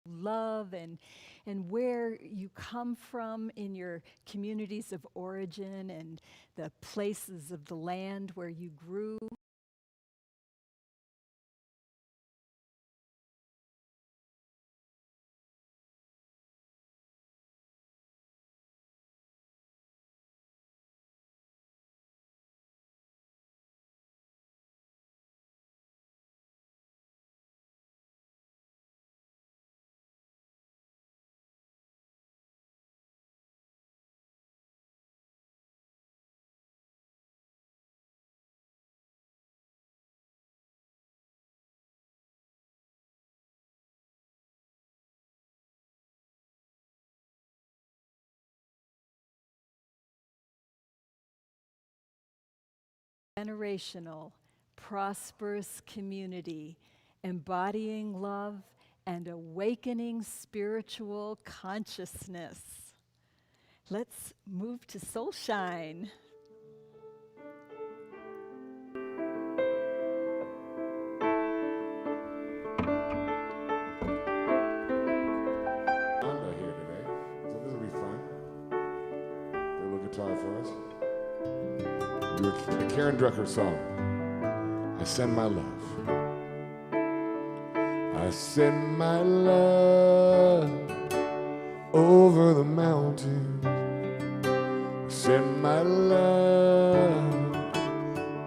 love and where you come from in your communities of origin and the places of the land where you grew. Generational, prosperous community, embodying love and awakening spiritual consciousness. Let's move to Soul Shine. Ananda here today, so this will be fun. Play a little guitar for us. Do a Karen Drucker song. I send my love. I send my love over the mountains. I send my love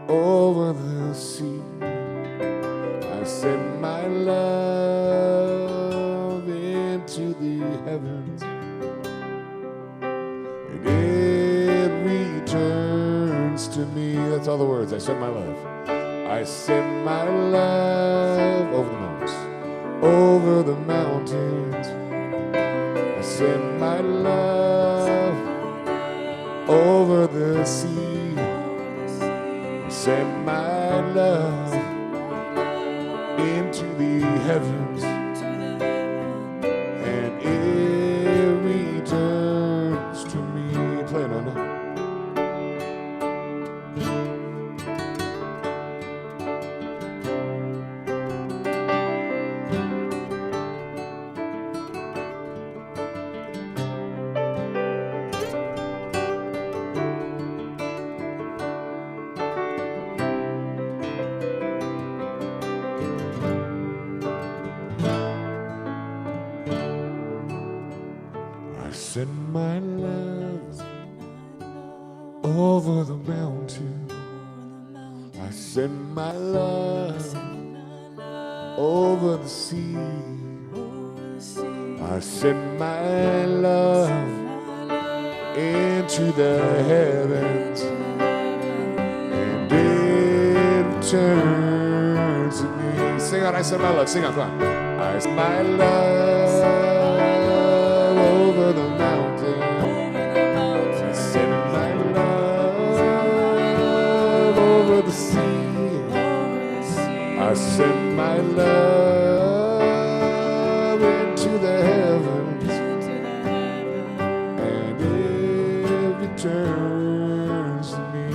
over the sea. I send my love into the heavens, and it returns to me. That's all the words. I send my love. I send my love over the mountains, over the mountains. I send my love over the sea. I send my love into the heavens, and it returns to me. Play it on that. Send my love over the mountain. I send my love over the sea. I send my love into the heavens, and it returns to me. Sing out, I send my love. Sing out, come on. I send my love over the mountain. I send my love over the sea. I send my love into the heavens, and it returns to me,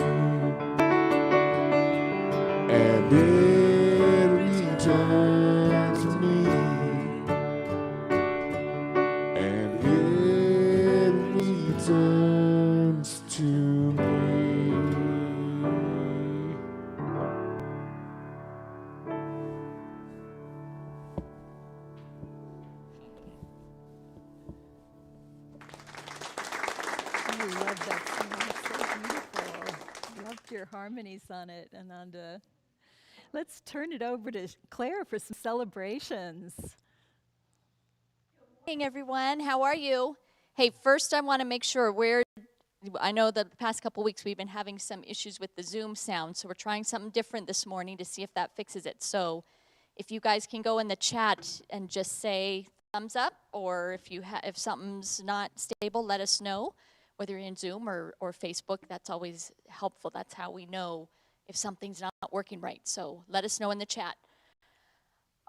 and it returns to me. Turns to me. I love that song. It's so beautiful. Loved your harmonies on it, Ananda. Let's turn it over to Claire for some celebrations. Good morning, everyone. How are you? Hey, first I want to make sure I know that the past couple weeks we've been having some issues with the Zoom sound, so we're trying something different this morning to see if that fixes it. So if you guys can go in the chat and just say thumbs up, or if something's not stable, let us know, whether you're in Zoom or Facebook. That's always helpful. That's how we know if something's not working right. So let us know in the chat.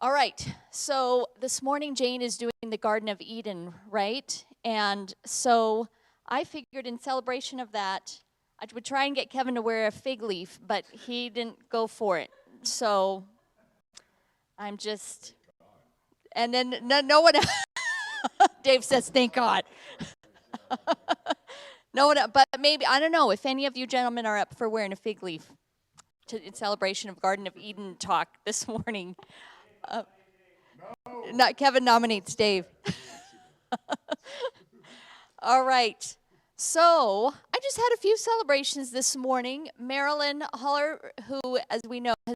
All right, so this morning Jane is doing the Garden of Eden, right? And so I figured in celebration of that, I would try and get Kevin to wear a fig leaf, but he didn't go for it. So I'm just, and then no one else. Dave says, thank God. No, but maybe, I don't know, if any of you gentlemen are up for wearing a fig leaf in celebration of Garden of Eden talk this morning. Not Kevin nominates Dave. All right. So I just had a few celebrations this morning. Marilyn Holler, who, as we know, has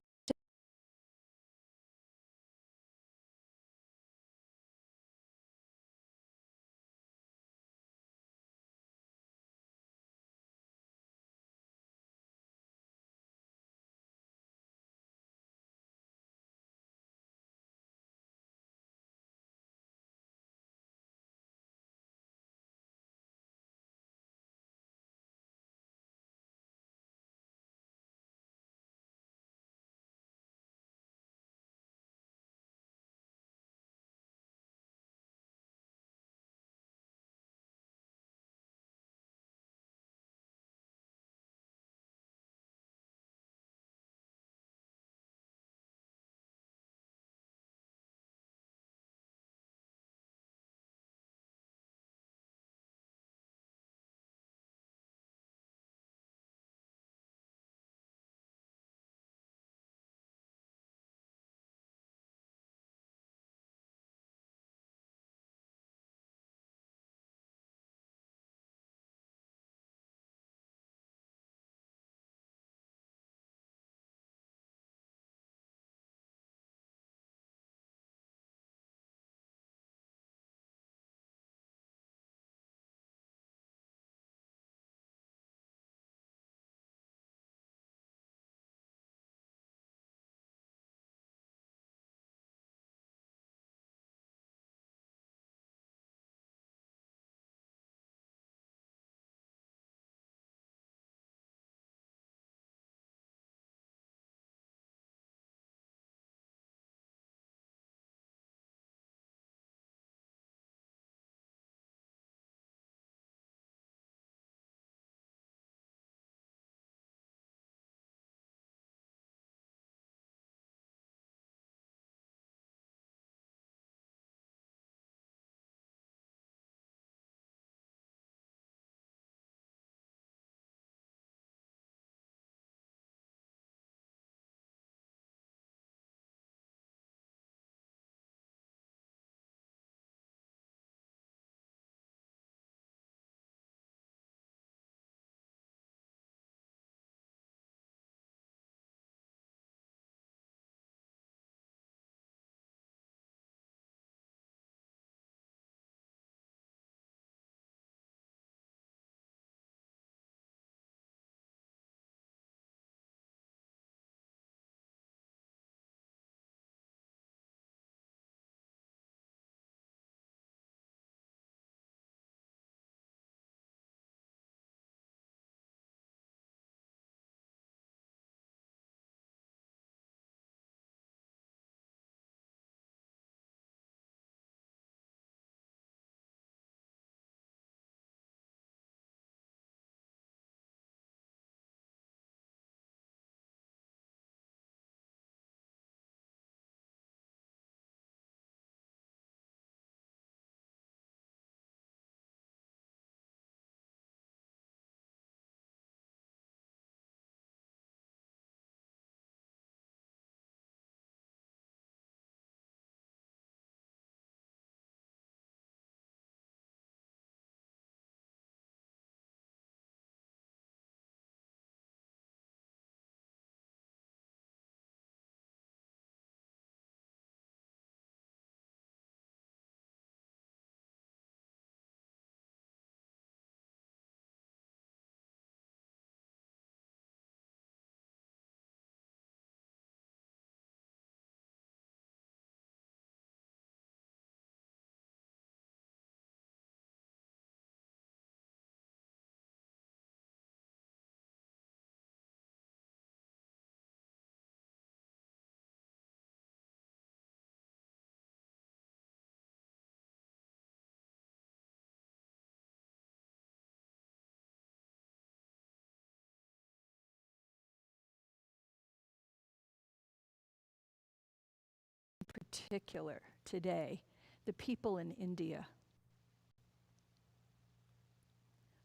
particular today, the people in India.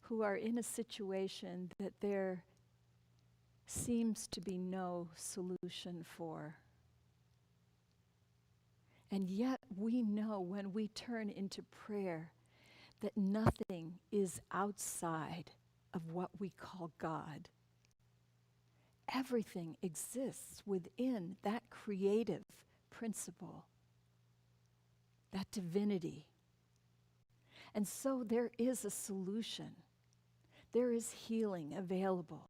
who are in a situation that there seems to be no solution for. And yet we know when we turn into prayer that nothing is outside of what we call God. Everything exists within that creative principle, that divinity. And so there is a solution. There is healing available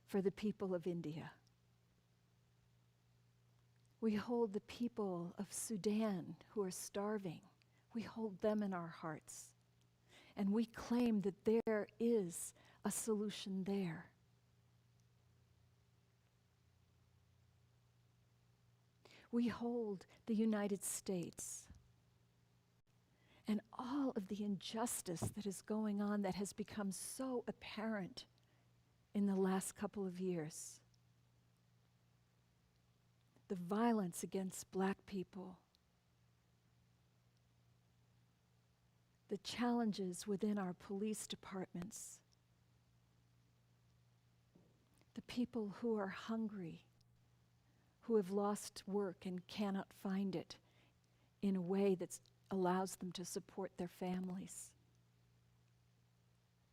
for the people of India. We hold the people of Sudan who are starving. We hold them in our hearts. And we claim that there is a solution there. We hold the United States and all of the injustice that is going on that has become so apparent in the last couple of years. The violence against Black people, the challenges within our police departments, the people who are hungry, who have lost work and cannot find it in a way that allows them to support their families,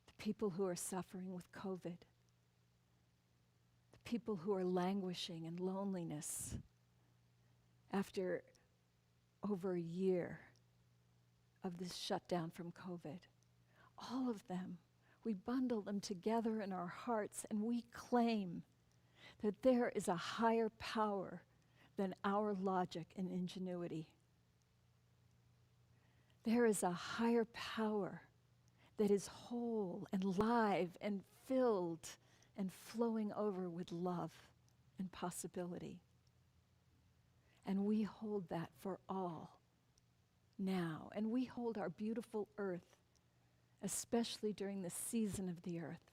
the people who are suffering with COVID, the people who are languishing in loneliness after over a year of this shutdown from COVID. All of them, we bundle them together in our hearts and we claim that there is a higher power than our logic and ingenuity. There is a higher power that is whole and live and filled and flowing over with love and possibility. And we hold that for all now. And we hold our beautiful earth, especially during the season of the earth.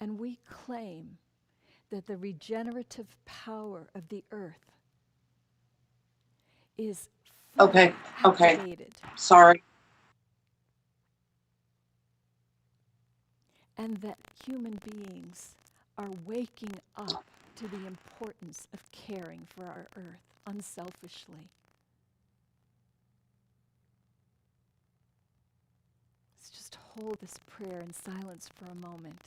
And we claim that the regenerative power of the earth is fully activated. Sorry. And that human beings are waking up to the importance of caring for our earth unselfishly. Let's just hold this prayer in silence for a moment.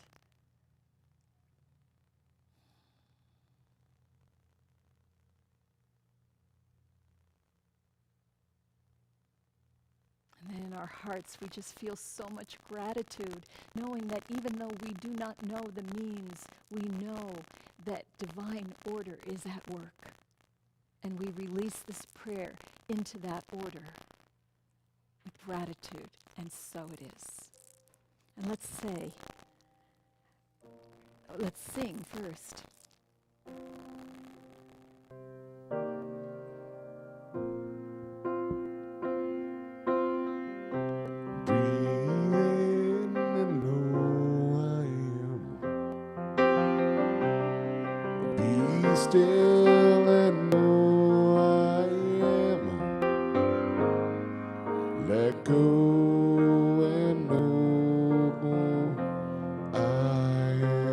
And then in our hearts, we just feel so much gratitude, knowing that even though we do not know the means, we know that divine order is at work. And we release this prayer into that order with gratitude, and so it is. And let's sing first. Still and know I am. Let go and know I am.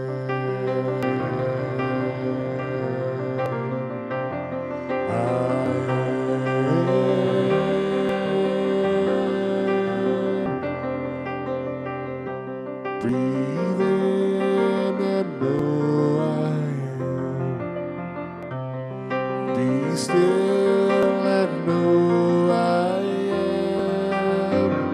Breathe in and know I am. Be still and know I am.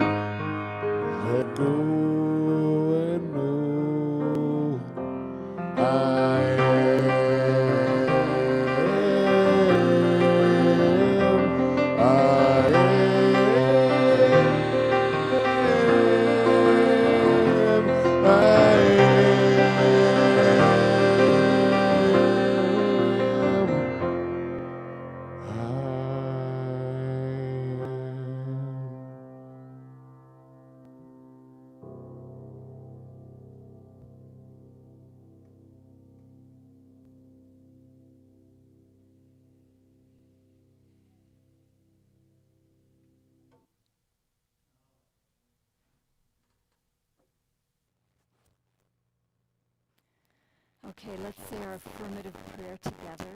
Okay, let's say our affirmative prayer together.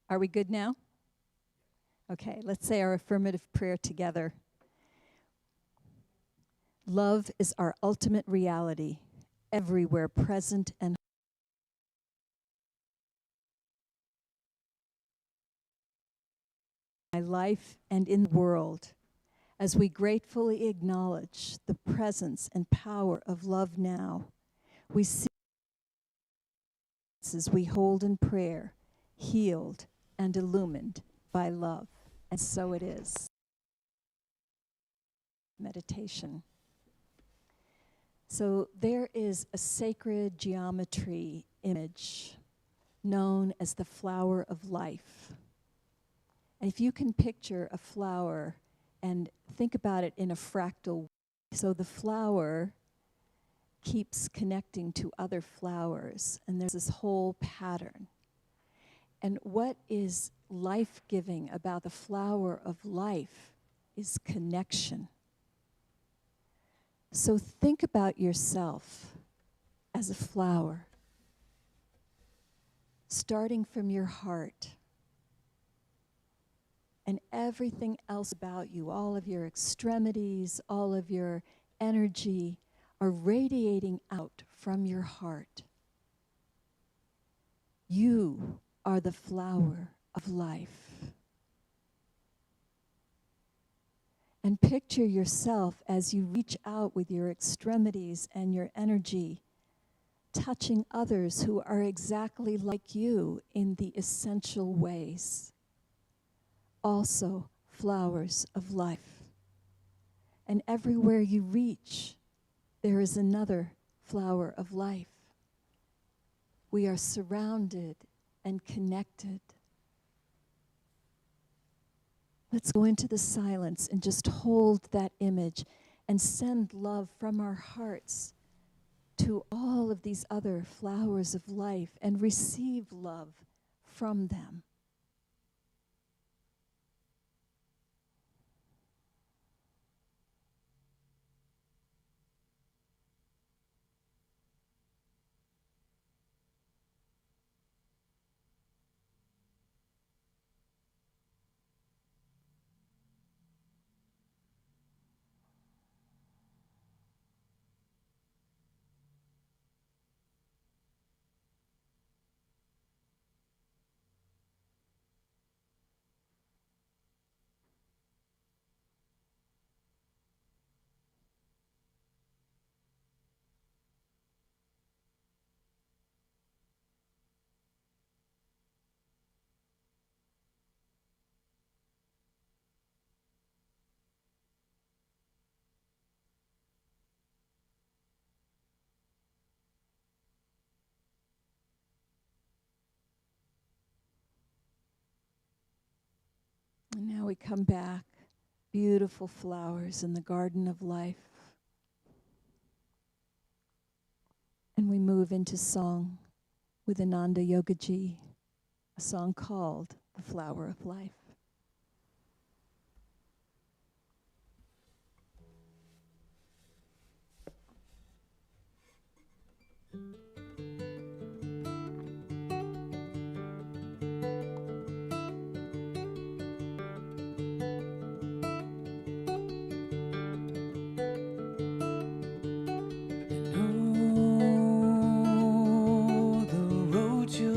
Are we good now? Okay, let's say our affirmative prayer together. Love is our ultimate reality, everywhere present and in my life and in the world, as we gratefully acknowledge the presence and power of love now. We see as we hold in prayer, healed and illumined by love. And so it is. Meditation. So there is a sacred geometry image known as the flower of life. And if you can picture a flower and think about it in a fractal way, so the flower keeps connecting to other flowers, and there's this whole pattern. And what is life-giving about the flower of life is connection. So think about yourself as a flower, starting from your heart, and everything else about you, all of your extremities, all of your energy, are radiating out from your heart. You are the flower of life. And picture yourself as you reach out with your extremities and your energy, touching others who are exactly like you in the essential ways. Also, flowers of life. And everywhere you reach, there is another flower of life. We are surrounded and connected. Let's go into the silence and just hold that image and send love from our hearts to all of these other flowers of life and receive love from them. And now we come back, beautiful flowers in the garden of life. And we move into song with Ananda Yogiji, a song called The Flower of Life.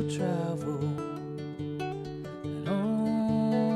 Travel, and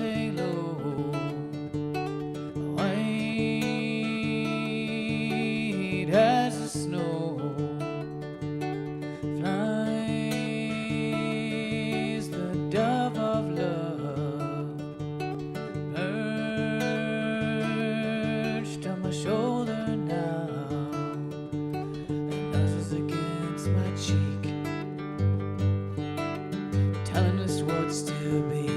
halo, white as the snow, flies the dove of love, perched on my shoulder now, and nudges against my cheek, telling us what's to be.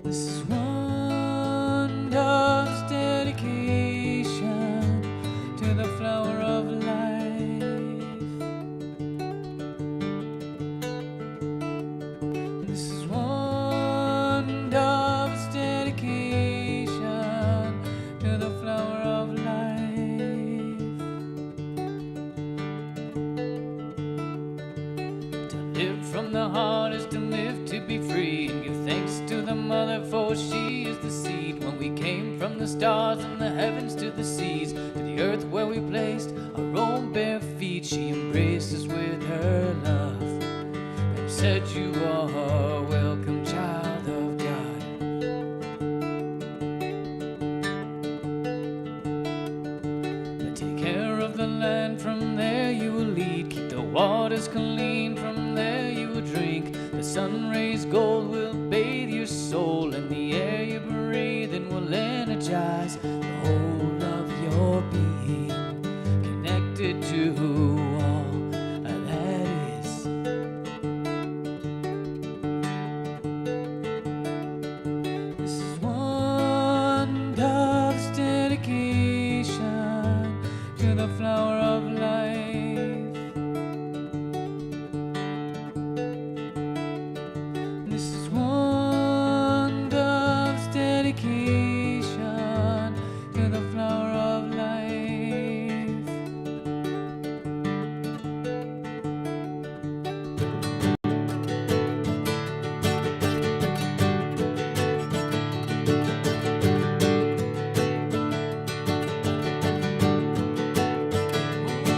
This is one dove's dedication to the flower of life. This is one dove's dedication to the flower of life. To live from the heart is to live to be free, and give thanks to the mother, for she is the seed. When we came from the stars and the heavens to the seas, to the earth where we placed our own bare feet, she embraced us with her love and said, you are welcome, child of God. But take care of the land, from there you will lead. Keep the waters clean, from there you will drink. The sun rays gold will bathe your soul, and the air you breathe in will energize the whole of your being, connected to all that is. This is one dove's dedication to the flower of life. This is one dove's dedication to the flower of life.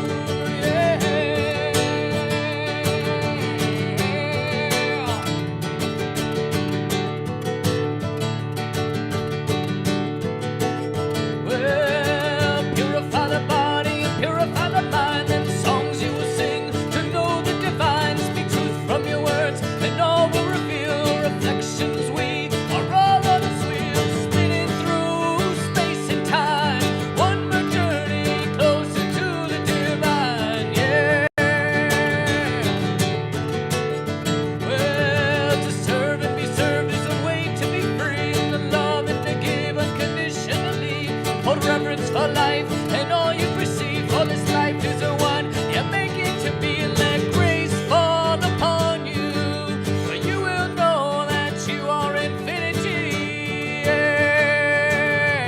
Ooh, yeah. Well, purify the body and purify the mind, and songs you will sing to know the divine. Speak truth from your words, and all will reveal reflections. We are all on this wheel, spinning through space and time. One more journey closer to the divine, yeah. Well, to serve and be served is a way to be free, and to love and to give unconditionally. Hold reverence for life and all you receive, for this life is a one you make it to be. Let grace fall upon you, for you will know that you are infinity, yeah.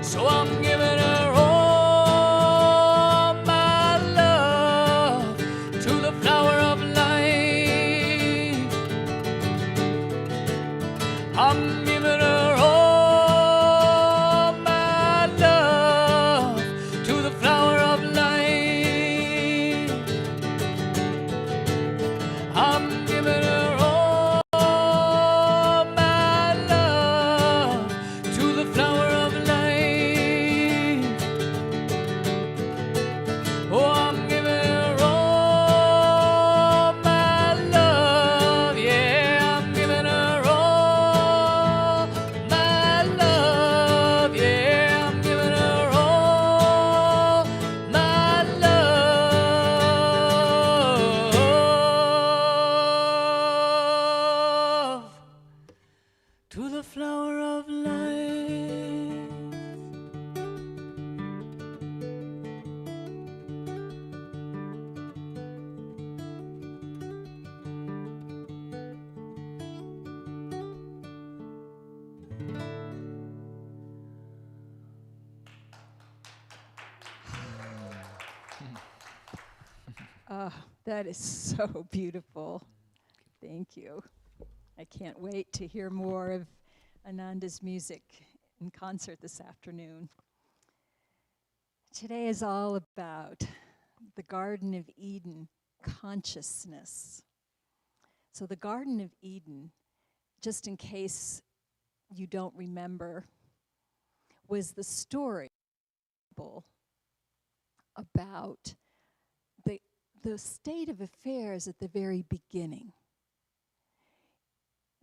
So I'm giving her all my love to the flower of life. I'm giving her all my love to the flower of life. I'm giving her all my love to the flower of life. Oh, I'm giving her all my love, yeah. I'm giving her all my love, yeah. I'm giving her all my love to the flower of life. Oh, that is so beautiful. Thank you. I can't wait to hear more of Ananda's music in concert this afternoon. Today is all about the Garden of Eden consciousness. So the Garden of Eden, just in case you don't remember, was the story about the state of affairs at the very beginning.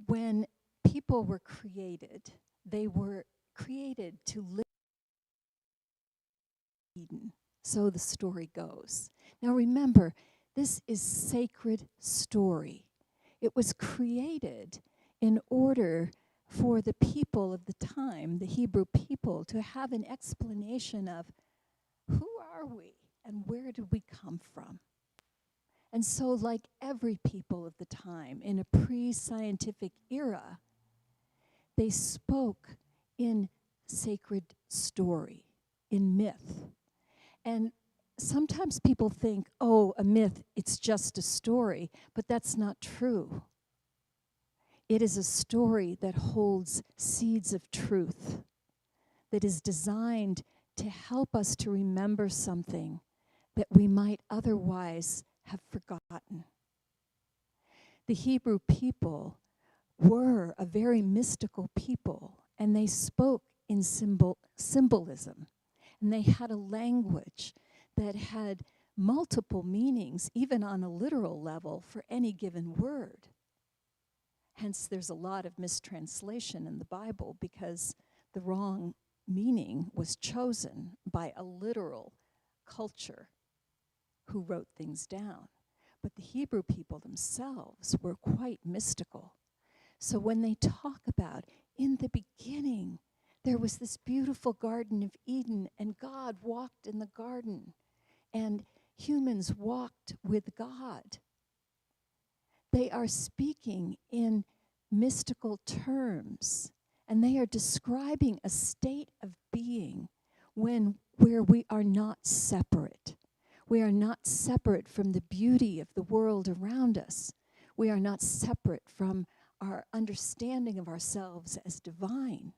When people were created, they were created to live in Eden. So the story goes. Now remember, this is sacred story. It was created in order for the people of the time, the Hebrew people, to have an explanation of who are we and where did we come from? And so, like every people of the time in a pre-scientific era, they spoke in sacred story, in myth. And sometimes people think, oh, a myth, it's just a story, but that's not true. It is a story that holds seeds of truth, that is designed to help us to remember something that we might otherwise have forgotten. The Hebrew people were a very mystical people, and they spoke in symbolism, and they had a language that had multiple meanings, even on a literal level, for any given word. Hence, there's a lot of mistranslation in the Bible because the wrong meaning was chosen by a literal culture who wrote things down. But the Hebrew people themselves were quite mystical. So when they talk about, in the beginning, there was this beautiful Garden of Eden, and God walked in the garden, and humans walked with God. They are speaking in mystical terms, and they are describing a state of being where we are not separate. We are not separate from the beauty of the world around us. We are not separate from our understanding of ourselves as divine.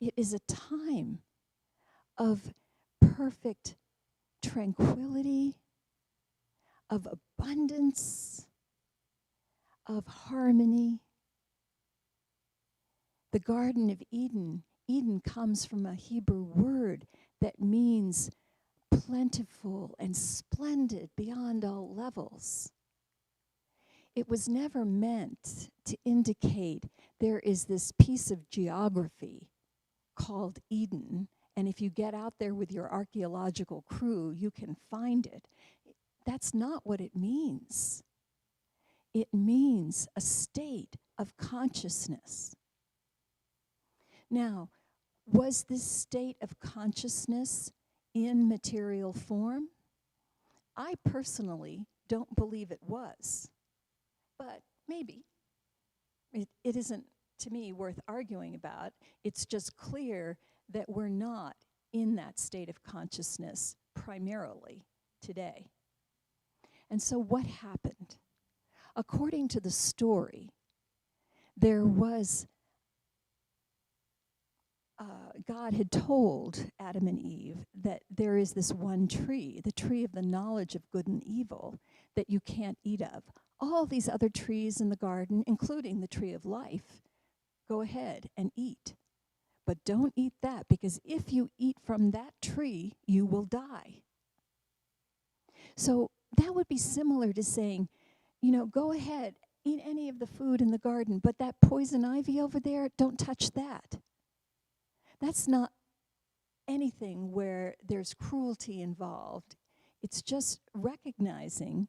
It is a time of perfect tranquility, of abundance, of harmony. The Garden of Eden, Eden comes from a Hebrew word that means plentiful and splendid beyond all levels. It was never meant to indicate there is this piece of geography called Eden, and if you get out there with your archaeological crew, you can find it. That's not what it means. It means a state of consciousness. Now, was this state of consciousness in material form? I personally don't believe it was, but maybe. It isn't, to me, worth arguing about. It's just clear that we're not in that state of consciousness primarily today. And so what happened? According to the story, there was God had told Adam and Eve that there is this one tree, the tree of the knowledge of good and evil, that you can't eat of. All these other trees in the garden, including the tree of life, go ahead and eat. But don't eat that, because if you eat from that tree, you will die. So that would be similar to saying, go ahead, eat any of the food in the garden, but that poison ivy over there, don't touch that. That's not anything where there's cruelty involved. It's just recognizing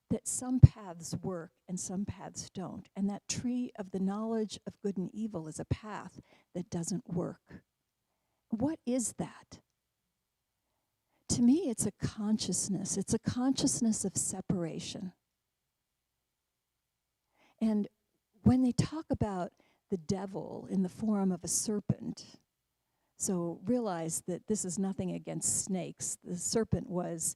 that some paths work and some paths don't. And that tree of the knowledge of good and evil is a path that doesn't work. What is that? To me, it's a consciousness. It's a consciousness of separation. And when they talk about the devil in the form of a serpent, so realize that this is nothing against snakes. The serpent was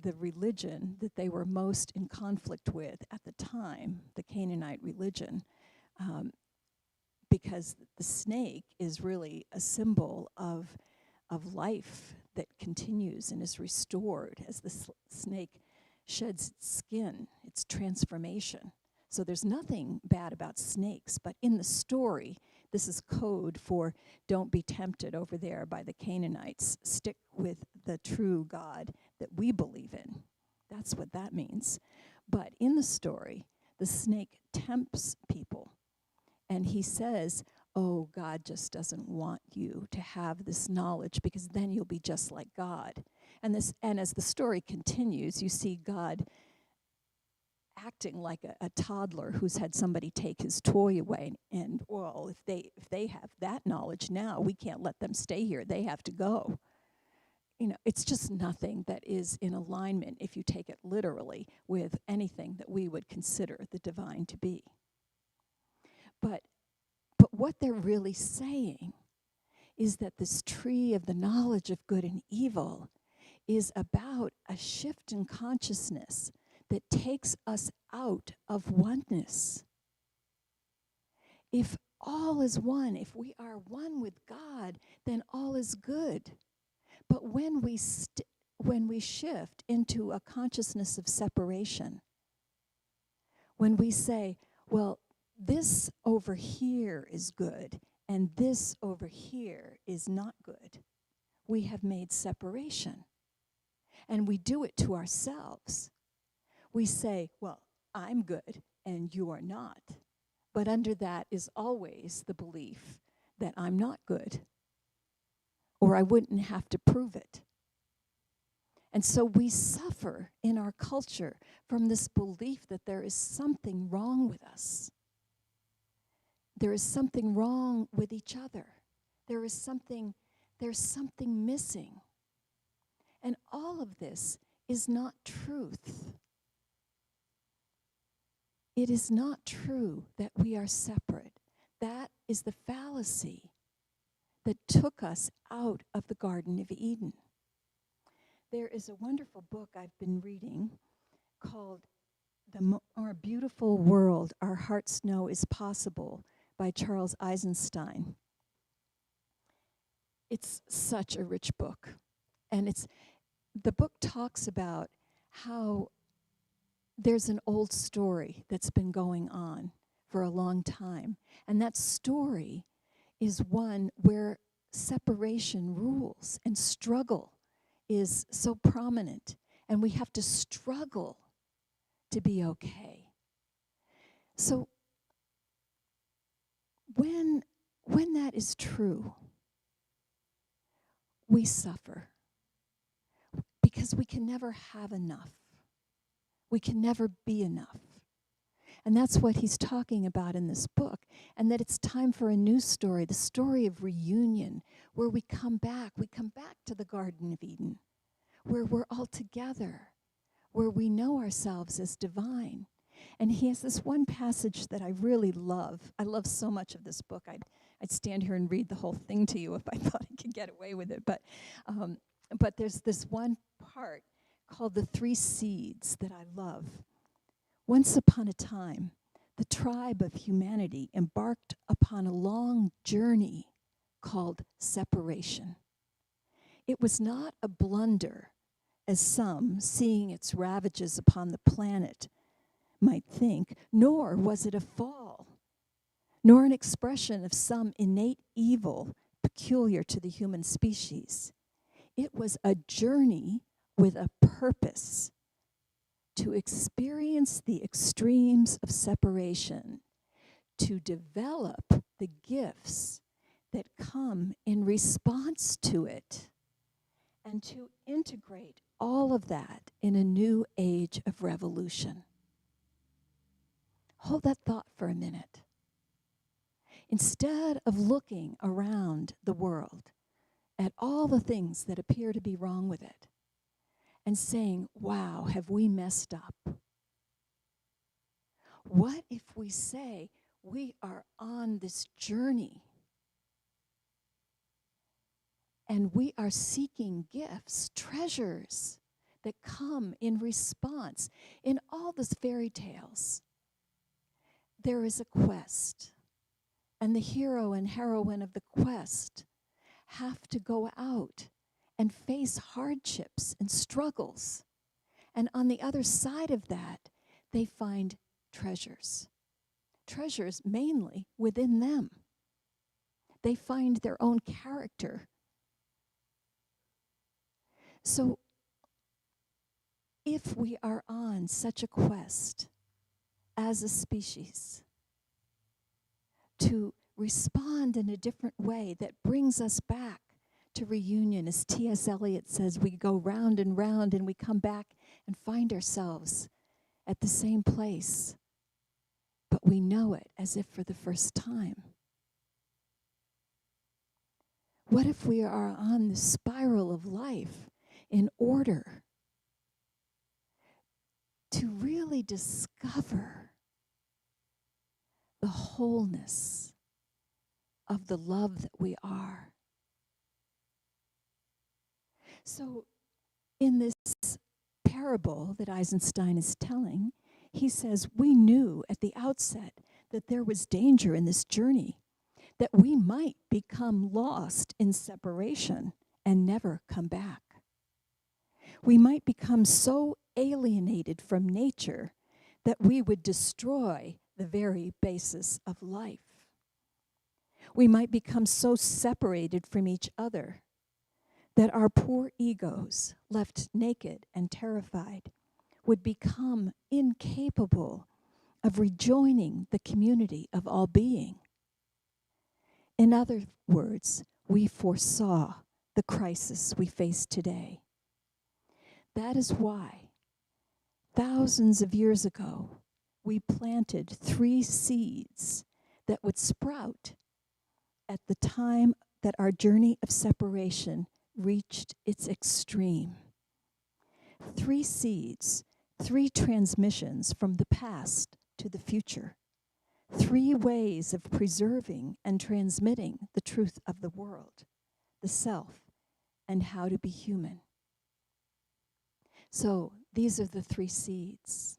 the religion that they were most in conflict with at the time, the Canaanite religion, because the snake is really a symbol of life that continues and is restored as the snake sheds its skin, its transformation. So there's nothing bad about snakes, but in the story, this is code for don't be tempted over there by the Canaanites. Stick with the true God that we believe in. That's what that means. But in the story, the snake tempts people. And he says, oh, God just doesn't want you to have this knowledge because then you'll be just like God. And as the story continues, you see God acting like a toddler who's had somebody take his toy away. And well, if they have that knowledge now, we can't let them stay here. They have to go. You know, it's just nothing that is in alignment, if you take it literally, with anything that we would consider the divine to be. But what they're really saying is that this tree of the knowledge of good and evil is about a shift in consciousness that takes us out of oneness. If all is one, if we are one with God, then all is good. But when we shift into a consciousness of separation, when we say, well, this over here is good and this over here is not good, we have made separation. And we do it to ourselves. We say, well, I'm good and you are not. But under that is always the belief that I'm not good, or I wouldn't have to prove it. And so we suffer in our culture from this belief that there is something wrong with us. There is something wrong with each other. There's something missing. And all of this is not truth. It is not true that we are separate. That is the fallacy that took us out of the Garden of Eden. There is a wonderful book I've been reading called The More Beautiful World Our Hearts Know Is Possible by Charles Eisenstein. It's such a rich book. And the book talks about how there's an old story that's been going on for a long time. And that story is one where separation rules and struggle is so prominent. And we have to struggle to be okay. So when that is true, we suffer because we can never have enough. We can never be enough. And that's what he's talking about in this book, and that it's time for a new story, the story of reunion, where we come back to the Garden of Eden, where we're all together, where we know ourselves as divine. And he has this one passage that I really love. I love so much of this book. I'd stand here and read the whole thing to you if I thought I could get away with it. But there's this one part called The Three Seeds that I love. Once upon a time, the tribe of humanity embarked upon a long journey called separation. It was not a blunder, as some, seeing its ravages upon the planet, might think, nor was it a fall, nor an expression of some innate evil peculiar to the human species. It was a journey with a purpose to experience the extremes of separation, to develop the gifts that come in response to it, and to integrate all of that in a new age of revolution. Hold that thought for a minute. Instead of looking around the world at all the things that appear to be wrong with it and saying, wow, have we messed up? What if we say we are on this journey and we are seeking gifts, treasures that come in response? In all these fairy tales, there is a quest, and the hero and heroine of the quest have to go out and face hardships and struggles And on the other side of that, they find treasures. Treasures mainly within them. They find their own character. So if we are on such a quest as a species to respond in a different way that brings us back to reunion, as T.S. Eliot says, we go round and round and we come back and find ourselves at the same place, but we know it as if for the first time. What if we are on the spiral of life in order to really discover the wholeness of the love that we are? So in this parable that Eisenstein is telling, he says, we knew at the outset that there was danger in this journey, that we might become lost in separation and never come back. We might become so alienated from nature that we would destroy the very basis of life. We might become so separated from each other that our poor egos, left naked and terrified, would become incapable of rejoining the community of all being. In other words, we foresaw the crisis we face today. That is why, thousands of years ago, we planted 3 seeds that would sprout at the time that our journey of separation reached its extreme. 3 seeds, 3 transmissions from the past to the future. 3 ways of preserving and transmitting the truth of the world, the self, and how to be human. So these are the 3 seeds.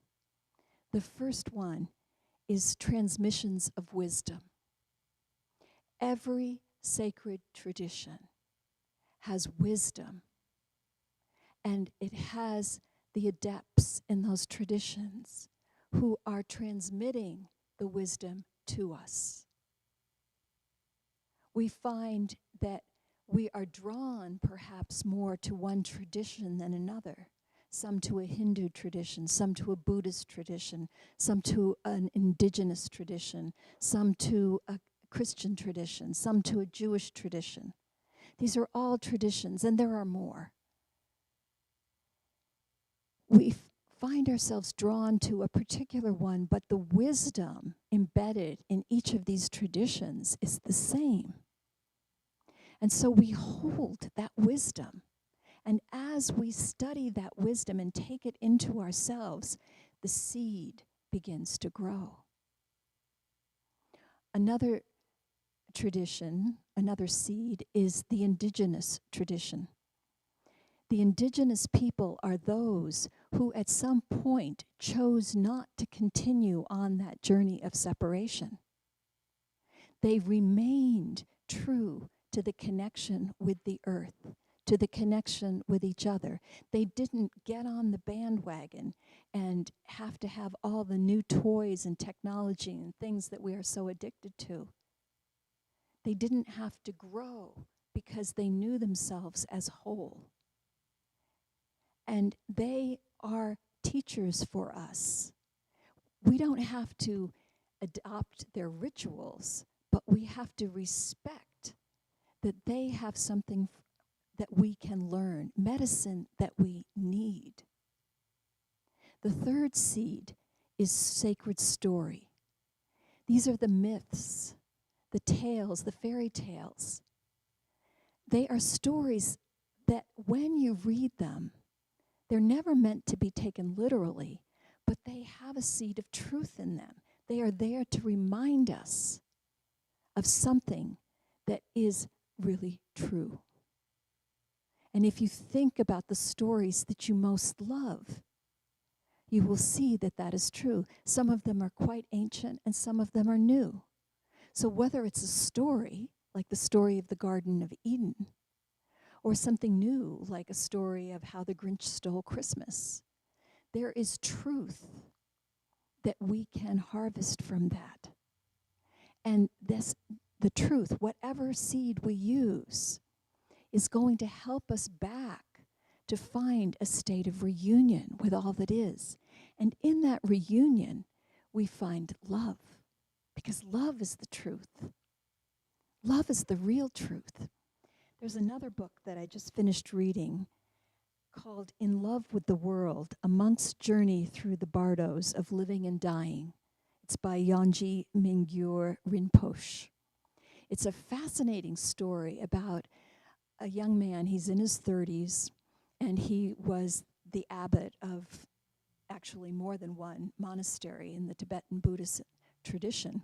The first one is transmissions of wisdom. Every sacred tradition has wisdom, and it has the adepts in those traditions who are transmitting the wisdom to us. We find that we are drawn perhaps more to one tradition than another, some to a Hindu tradition, some to a Buddhist tradition, some to an indigenous tradition, some to a Christian tradition, some to a Jewish tradition. These are all traditions, and there are more. We find ourselves drawn to a particular one, but the wisdom embedded in each of these traditions is the same. And so we hold that wisdom. And as we study that wisdom and take it into ourselves, the seed begins to grow. Another tradition, another seed, is the indigenous tradition. The indigenous people are those who at some point chose not to continue on that journey of separation. They remained true to the connection with the earth, to the connection with each other. They didn't get on the bandwagon and have to have all the new toys and technology and things that we are so addicted to. They didn't have to grow because they knew themselves as whole. And they are teachers for us. We don't have to adopt their rituals, but we have to respect that they have something that we can learn, medicine that we need. The third seed is sacred story. These are the myths, the tales, the fairy tales. They are stories that when you read them, they're never meant to be taken literally, but they have a seed of truth in them. They are there to remind us of something that is really true. And if you think about the stories that you most love, you will see that that is true. Some of them are quite ancient and some of them are new. So whether it's a story, like the story of the Garden of Eden, or something new, like a story of how the Grinch stole Christmas, there is truth that we can harvest from that. And the truth, whatever seed we use, is going to help us back to find a state of reunion with all that is. And in that reunion, we find love, because love is the truth. Love is the real truth. There's another book that I just finished reading called In Love with the World, A Monk's Journey Through the Bardos of Living and Dying. It's by Yonji Mingyur Rinpoche. It's a fascinating story about a young man. He's in his 30s, and he was the abbot of actually more than one monastery in the Tibetan Buddhist tradition.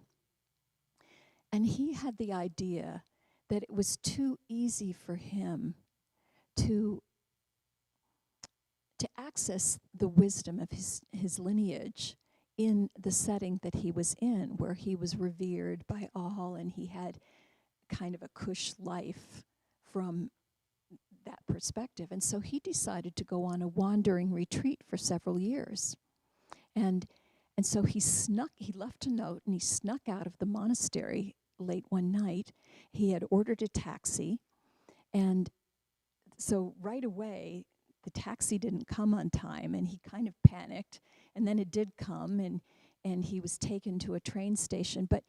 And he had the idea that it was too easy for him to access the wisdom of his lineage in the setting that he was in, where he was revered by all and he had kind of a cush life from that perspective. And so he decided to go on a wandering retreat for several years. And so he left a note and he snuck out of the monastery late one night. He had ordered a taxi, and so right away the taxi didn't come on time, and he kind of panicked. And then it did come, and he was taken to a train station. But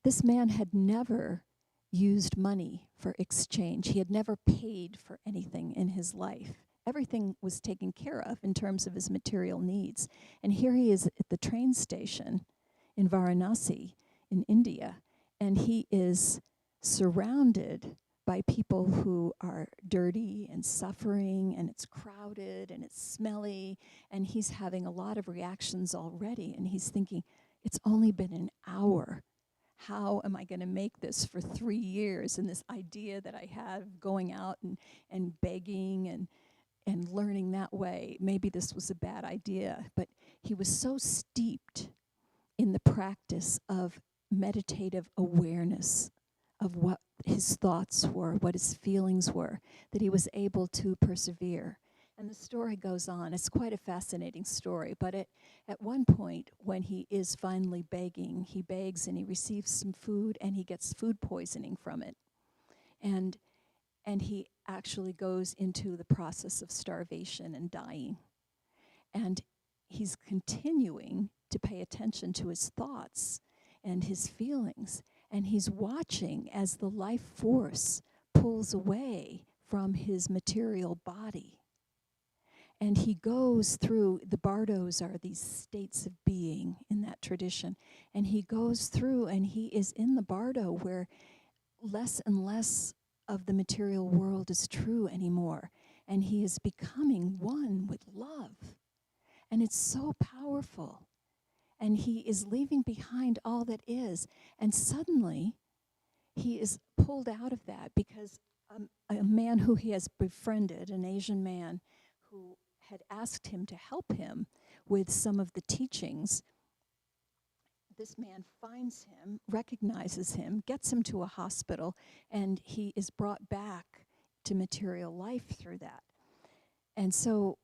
this man had never used money for exchange. He had never paid for anything in his life. Everything was taken care of in terms of his material needs. And here he is at the train station in Varanasi in India, and he is surrounded by people who are dirty and suffering, and it's crowded and it's smelly, and he's having a lot of reactions already, and he's thinking, it's only been an hour. How am I going to make this for 3 years? And this idea that I have going out and begging and learning that way, maybe this was a bad idea. But he was so steeped in the practice of meditative awareness of what his thoughts were, what his feelings were, that he was able to persevere. And the story goes on. It's quite a fascinating story. But at one point, when he is finally begging, he begs and he receives some food, and he gets food poisoning from it. And he actually goes into the process of starvation and dying. And he's continuing to pay attention to his thoughts and his feelings. And he's watching as the life force pulls away from his material body. And he goes through, the bardos are these states of being in that tradition. And he goes through, and he is in the bardo where less and less of the material world is true anymore. And he is becoming one with love. And it's so powerful. And he is leaving behind all that is. And suddenly, he is pulled out of that because a man who he has befriended, an Asian man who had asked him to help him with some of the teachings, this man finds him, recognizes him, gets him to a hospital, and he is brought back to material life through that. And so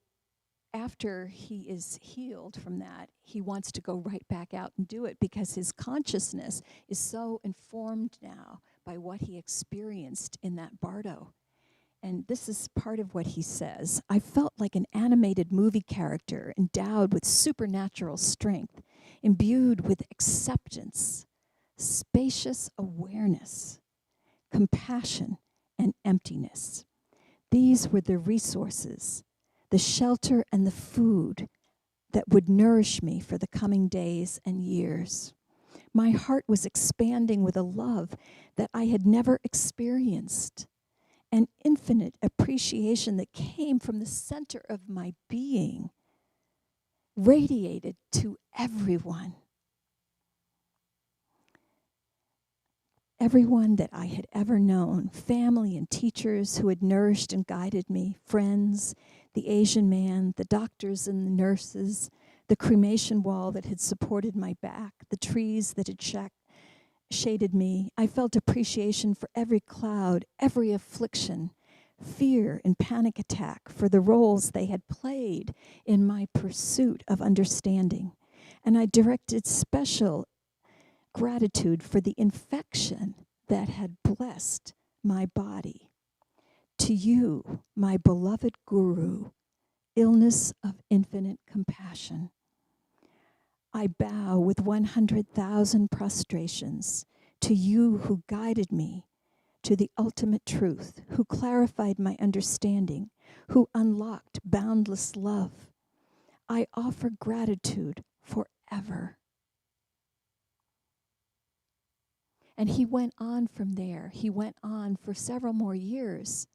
after he is healed from that, he wants to go right back out and do it because his consciousness is so informed now by what he experienced in that bardo. And this is part of what he says. I felt like an animated movie character endowed with supernatural strength, imbued with acceptance, spacious awareness, compassion, and emptiness. These were the resources, the shelter and the food that would nourish me for the coming days and years. My heart was expanding with a love that I had never experienced, an infinite appreciation that came from the center of my being, radiated to everyone. Everyone that I had ever known, family and teachers who had nourished and guided me, friends, the Asian man, the doctors and the nurses, the cremation wall that had supported my back, the trees that had shaded me. I felt appreciation for every cloud, every affliction, fear and panic attack for the roles they had played in my pursuit of understanding. And I directed special gratitude for the infection that had blessed my body. To you, my beloved Guru, illness of infinite compassion, I bow with 100,000 prostrations to you who guided me to the ultimate truth, who clarified my understanding, who unlocked boundless love. I offer gratitude forever. And he went on from there. He went on for several more years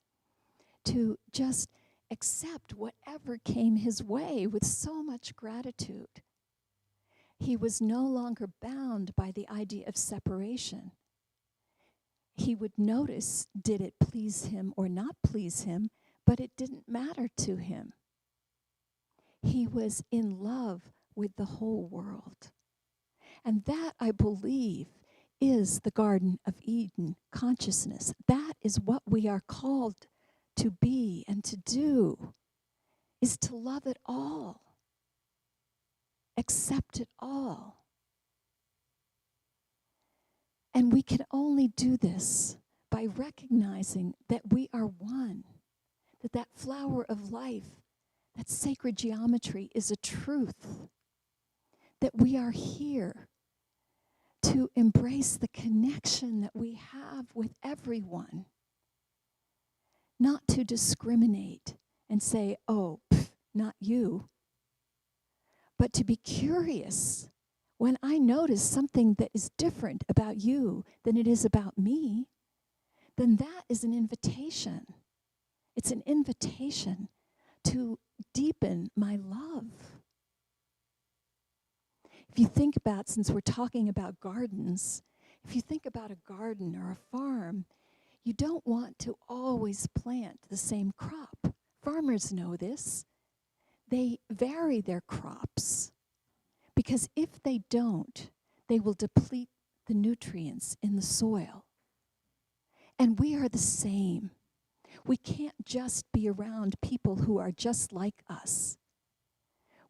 to just accept whatever came his way with so much gratitude. He was no longer bound by the idea of separation. He would notice, did it please him or not please him, but it didn't matter to him. He was in love with the whole world. And that, I believe, is the Garden of Eden consciousness. That is what we are called to be and to do, is to love it all, accept it all. And we can only do this by recognizing that we are one, that flower of life, that sacred geometry is a truth, that we are here to embrace the connection that we have with everyone, not to discriminate and say, oh, not you, but to be curious. When I notice something that is different about you than it is about me, then that is an invitation. It's an invitation to deepen my love. If you think about, since we're talking about gardens, if you think about a garden or a farm, you don't want to always plant the same crop. Farmers know this. They vary their crops because if they don't, they will deplete the nutrients in the soil. And we are the same. We can't just be around people who are just like us.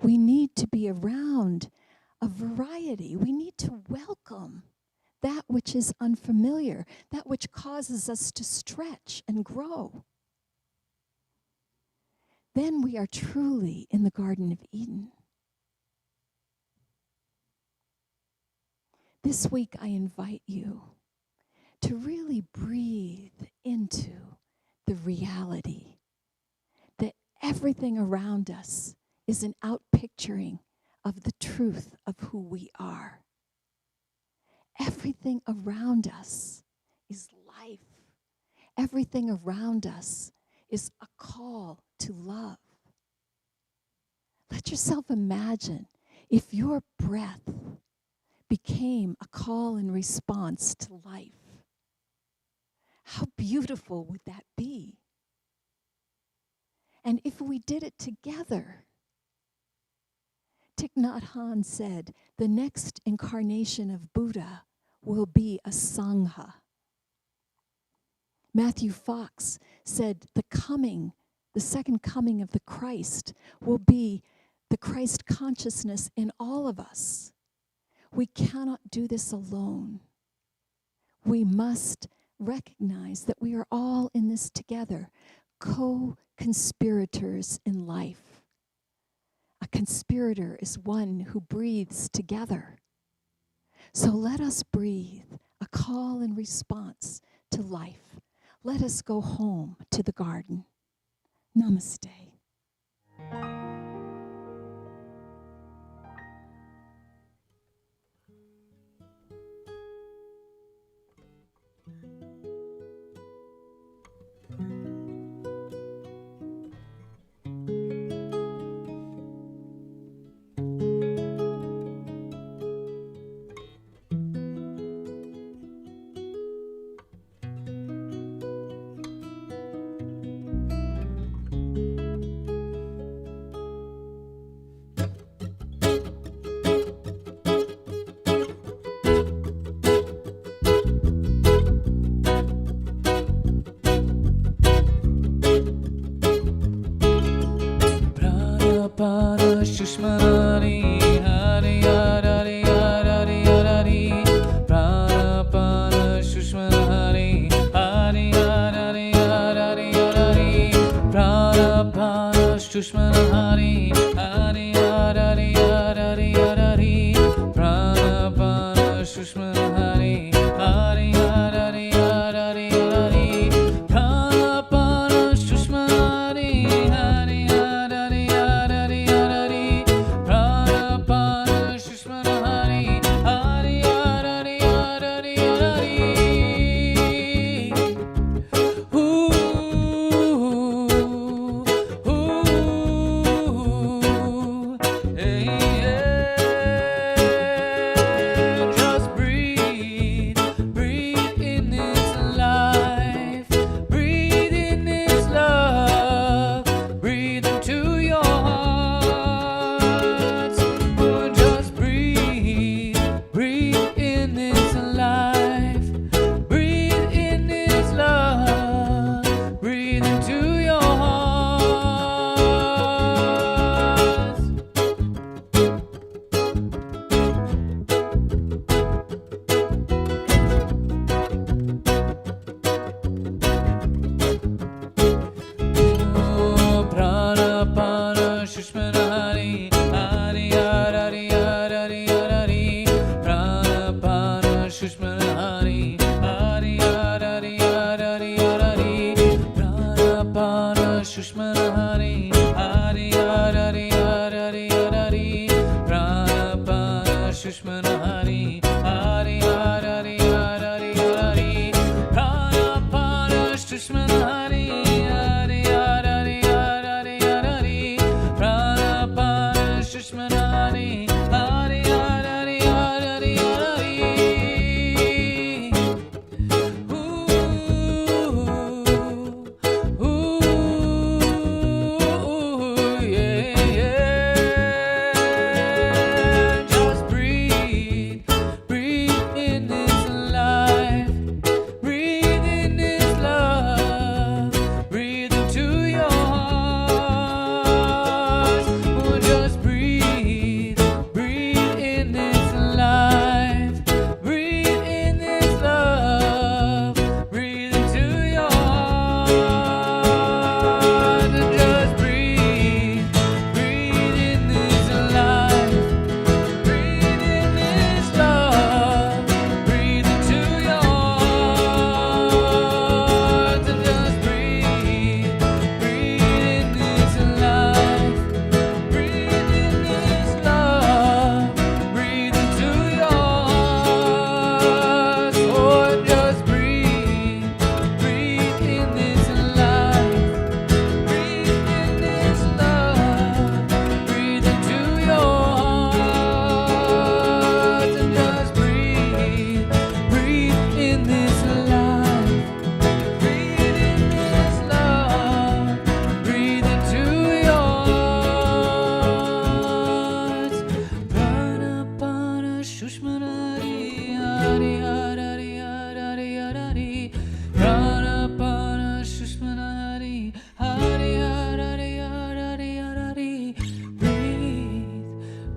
We need to be around a variety. We need to welcome that which is unfamiliar, that which causes us to stretch and grow. Then we are truly in the Garden of Eden. This week I invite you to really breathe into the reality that everything around us is an outpicturing of the truth of who we are. Everything around us is life. Everything around us is a call to love. Let yourself imagine if your breath became a call and response to life. How beautiful would that be? And if we did it together, Thich Nhat Hanh said, the next incarnation of Buddha will be a Sangha. Matthew Fox said the second coming of the Christ will be the Christ consciousness in all of us. We cannot do this alone. We must recognize that we are all in this together, co-conspirators in life. A conspirator is one who breathes together. So let us breathe a call and response to life. Let us go home to the garden. Namaste. Shushmanari, Hari Hari Hari Hari, Pranapana Shushmanari, Hari Hari Hari Hari, Pranapana Shushmanari, Hari Hari Hari Hari. Just breathe, breathe in this life, breathe in this love, breathe into your heart. Oh, just breathe, breathe in this life, breathe in this love, breathe into your heart. And just breathe, breathe in this life, breathe in this love, breathe into your heart. And just breathe, breathe in this life, breathe in this love, breathe into your heart. Oh, and just breathe, breathe in this life, breathe in this love, breathe into your heart. And just breathe, breathe in this life, breathe in this love, breathe into your heart. Pranapana Shushmanari, Hari Hari Hari Hari, Pranapana Shushmanari, Hari Hari Hari Hari. Breathe,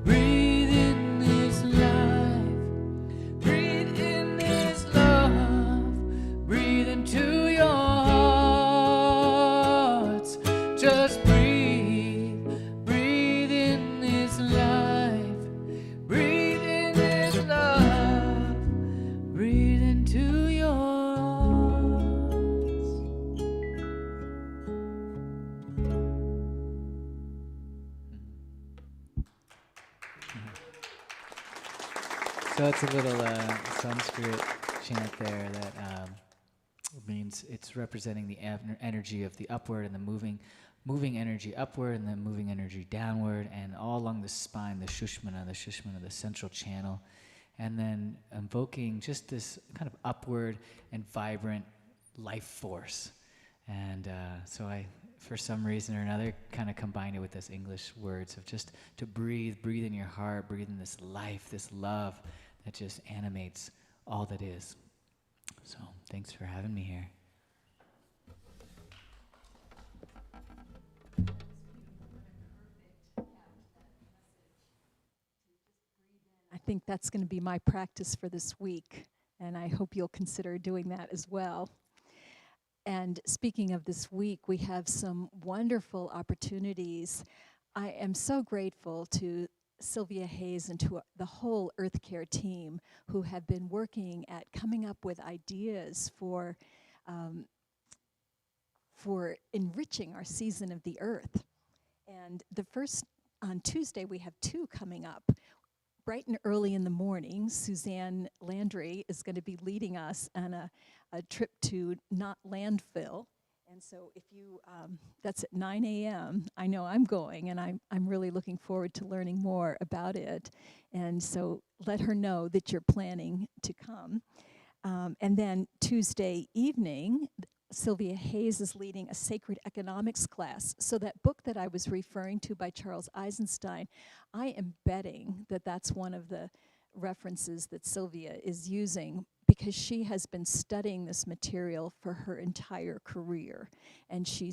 breathe in this life, breathe in this love, breathe into your hearts. Just breathe, breathe in this life, breathe in this love, breathe into your hearts. So it's a little Sanskrit chant there that means it's representing the energy of the upward and the moving energy upward and then moving energy downward and all along the spine, the Shushmana, the central channel, and then invoking just this kind of upward and vibrant life force. And so I, for some reason or another, kind of combined it with this English words of just to breathe in your heart, breathe in this life, this love that just animates all that is. So thanks for having me here. I think that's going to be my practice for this week, and I hope you'll consider doing that as well. And speaking of this week, we have some wonderful opportunities. I am so grateful to Sylvia Hayes and to the whole Earth Care team who have been working at coming up with ideas for enriching our season of the Earth. And the first, on Tuesday, we have two coming up. Bright and early in the morning, Suzanne Landry is going to be leading us on a trip to Not Landfill. And so if you, that's at 9 a.m. I know I'm going, and I'm really looking forward to learning more about it. And so let her know that you're planning to come. And then Tuesday evening, Sylvia Hayes is leading a sacred economics class. So that book that I was referring to by Charles Eisenstein, I am betting that that's one of the references that Sylvia is using because she has been studying this material for her entire career. And she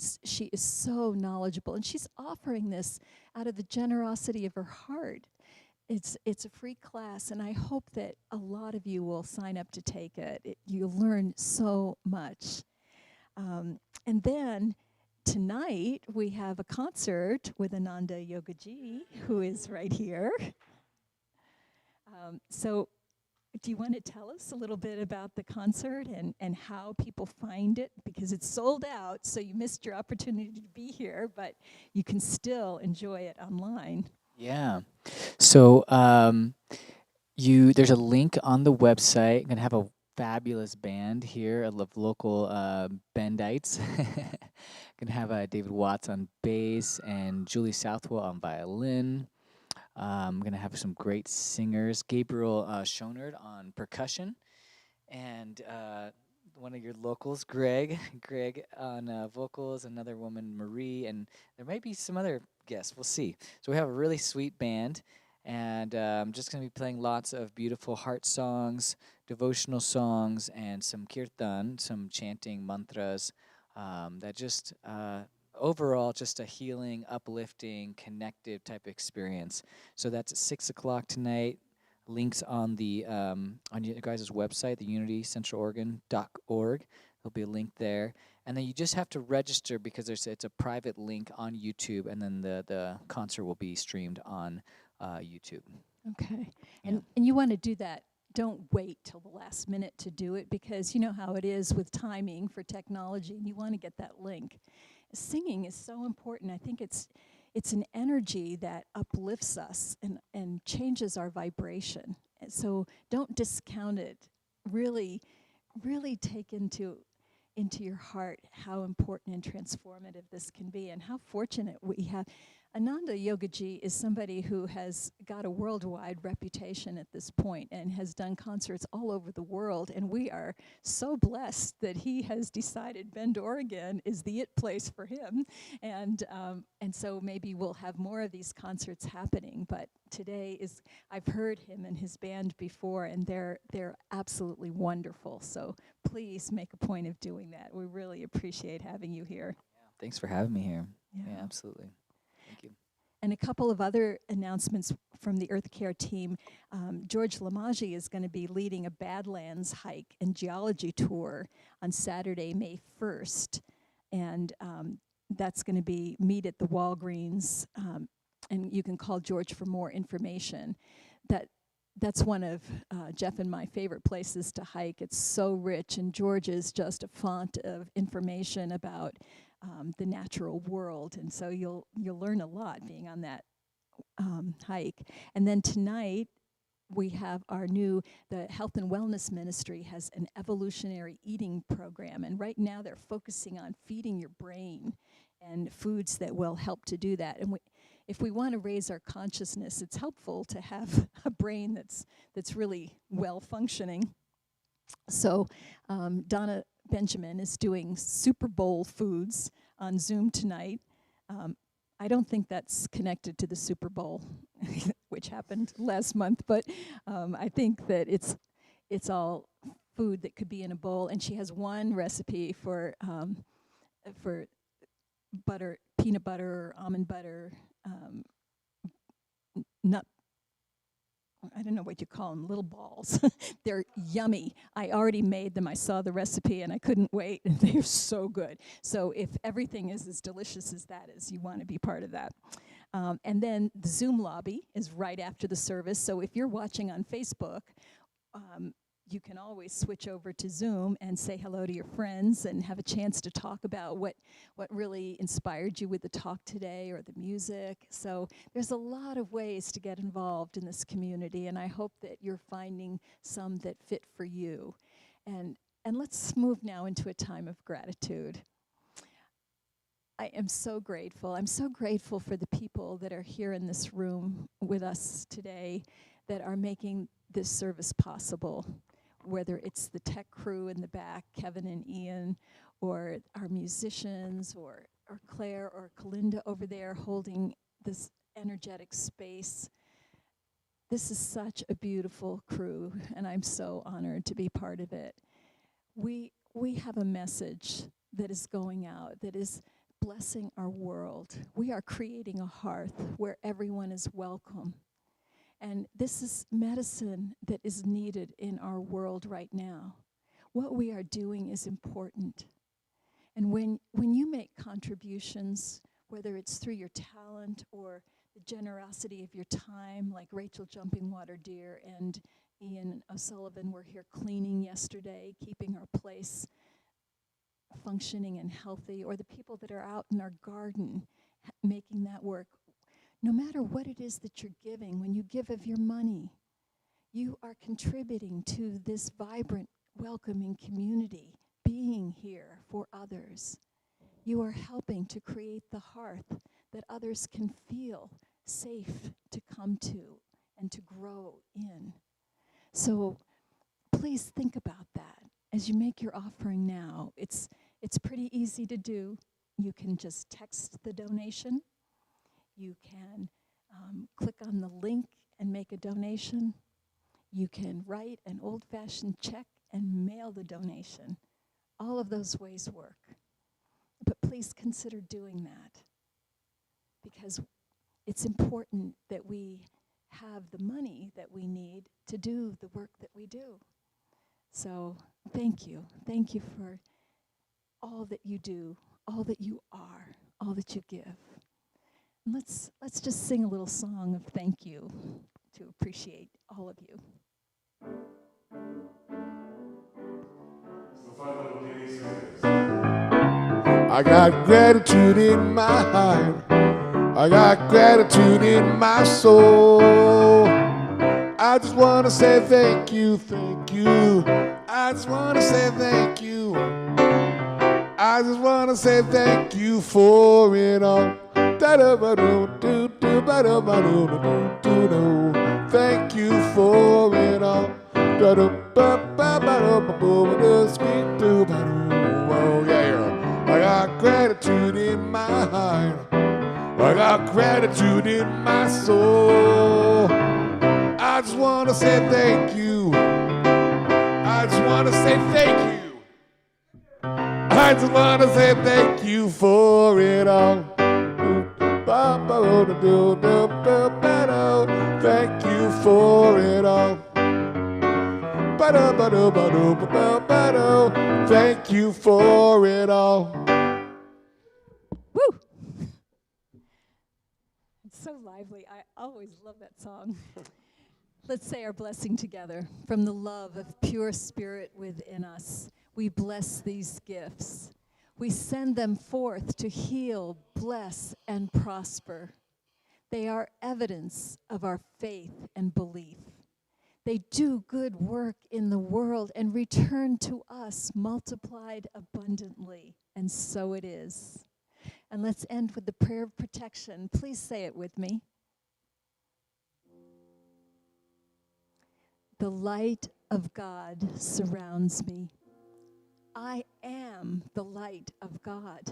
is so knowledgeable, and she's offering this out of the generosity of her heart. It's a free class, and I hope that a lot of you will sign up to take it. You'll learn so much. And then tonight we have a concert with Ananda Yogiji, who is right here. So do you want to tell us a little bit about the concert and how people find it? Because it's sold out, so you missed your opportunity to be here, but you can still enjoy it online. Yeah. So There's a link on the website. I'm gonna have a fabulous band here of local Bendites. Gonna have David Watts on bass and Julie Southwell on violin. Gonna have some great singers. Gabriel Schonert on percussion, and one of your locals, Greg. Greg on vocals. Another woman, Marie, and there might be some other guests. We'll see. So we have a really sweet band. And I'm just going to be playing lots of beautiful heart songs, devotional songs, and some kirtan, some chanting mantras that just overall just a healing, uplifting, connective type experience. So that's at 6 o'clock tonight. Links on the on you guys' website, the unitycentraloregon.org. There'll be a link there. And then you just have to register because it's a private link on YouTube, and then the concert will be streamed on YouTube. Okay. Yeah. And you want to do that. Don't wait till the last minute to do it, because you know how it is with timing for technology, and you want to get that link. Singing is so important. I think it's an energy that uplifts us and changes our vibration. And so don't discount it. Really, really take into your heart how important and transformative this can be, and how fortunate we have. Ananda Yogiji is somebody who has got a worldwide reputation at this point and has done concerts all over the world, and we are so blessed that he has decided Bend, Oregon is the it place for him, and so maybe we'll have more of these concerts happening. But today I've heard him and his band before, and they're absolutely wonderful. So please make a point of doing that. We really appreciate having you here. Yeah, thanks for having me here. Yeah. Yeah, absolutely. Thank you. And a couple of other announcements from the Earth Care team. George Lamaji is going to be leading a Badlands hike and geology tour on Saturday, May 1st. And that's going to be meet at the Walgreens. And you can call George for more information. That's one of Jeff and my favorite places to hike. It's so rich, and George is just a font of information about the natural world, and so you'll learn a lot being on that hike. And then tonight we have the Health and Wellness Ministry has an evolutionary eating program, and right now they're focusing on feeding your brain and foods that will help to do that. And if we want to raise our consciousness, it's helpful to have a brain that's really well functioning. So Donna Benjamin is doing Super Bowl foods on Zoom tonight. I don't think that's connected to the Super Bowl, which happened last month, but I think that it's all food that could be in a bowl. And she has one recipe for butter, peanut butter, or almond butter, nut. I don't know what you call them, little balls. They're yummy. I already made them. I saw the recipe and I couldn't wait. They're so good. So if everything is as delicious as that is, you want to be part of that. And then the Zoom lobby is right after the service. So if you're watching on Facebook, you can always switch over to Zoom and say hello to your friends and have a chance to talk about what really inspired you with the talk today or the music. So there's a lot of ways to get involved in this community, and I hope that you're finding some that fit for you. And let's move now into a time of gratitude. I am so grateful. I'm so grateful for the people that are here in this room with us today that are making this service possible. Whether it's the tech crew in the back, Kevin and Ian, or our musicians, or Claire or Kalinda over there holding this energetic space. This is such a beautiful crew, and I'm so honored to be part of it. We have a message that is going out that is blessing our world. We are creating a hearth where everyone is welcome. And this is medicine that is needed in our world right now. What we are doing is important. And when you make contributions, whether it's through your talent or the generosity of your time, like Rachel Jumping Water Deer and Ian O'Sullivan were here cleaning yesterday, keeping our place functioning and healthy, or the people that are out in our garden making that work. No matter what it is that you're giving, when you give of your money, You are contributing to this vibrant, welcoming community, being here for others. You are helping to create the hearth that others can feel safe to come to and to grow in. So please think about that as you make your offering now. It's pretty easy to do. You can just text the donation. You can click on the link and make a donation. You can write an old-fashioned check and mail the donation. All of those ways work. But please consider doing that, because it's important that we have the money that we need to do the work that we do. So thank you. Thank you for all that you do, all that you are, all that you give. And let's just sing a little song of thank you to appreciate all of you. I got gratitude in my heart. I got gratitude in my soul. I just want to say thank you, thank you. I just want to say thank you. I just want to say thank you for it all. Thank you for it all. Oh yeah. I got gratitude in my heart. I got gratitude in my soul. I just want to say thank you. I just want to say thank you. I just want to say thank you for it all. Thank you for it all. Thank you for it all. Woo! It's so lively. I always love that song. Let's say our blessing together. From the love of pure spirit within us, we bless these gifts. We send them forth to heal, bless, and prosper. They are evidence of our faith and belief. They do good work in the world and return to us multiplied abundantly. And so it is. And let's end with the prayer of protection. Please say it with me. The light of God surrounds me. I am the light of God.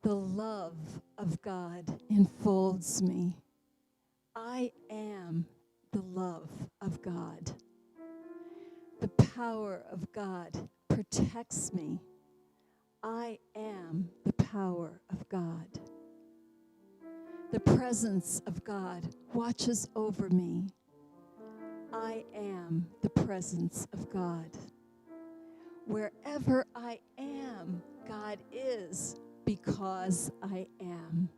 The love of God enfolds me. I am the love of God. The power of God protects me. I am the power of God. The presence of God watches over me. I am the presence of God. Wherever I am, God is, because I am.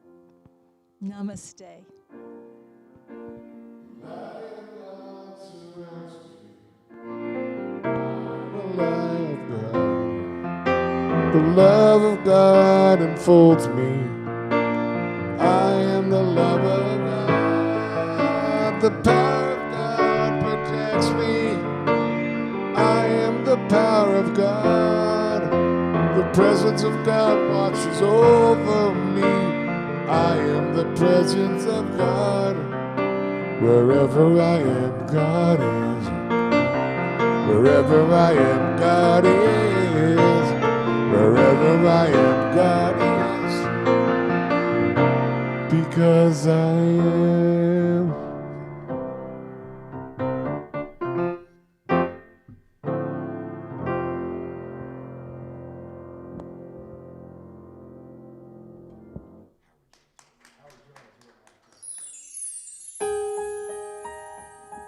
Namaste. The love of God enfolds me. I am the love of God. The power of God protects me. I am the power of God. The presence of God watches over me. I am the presence of God. Wherever I am, God is. Wherever I am, God is. Wherever I am, God is. Because I am.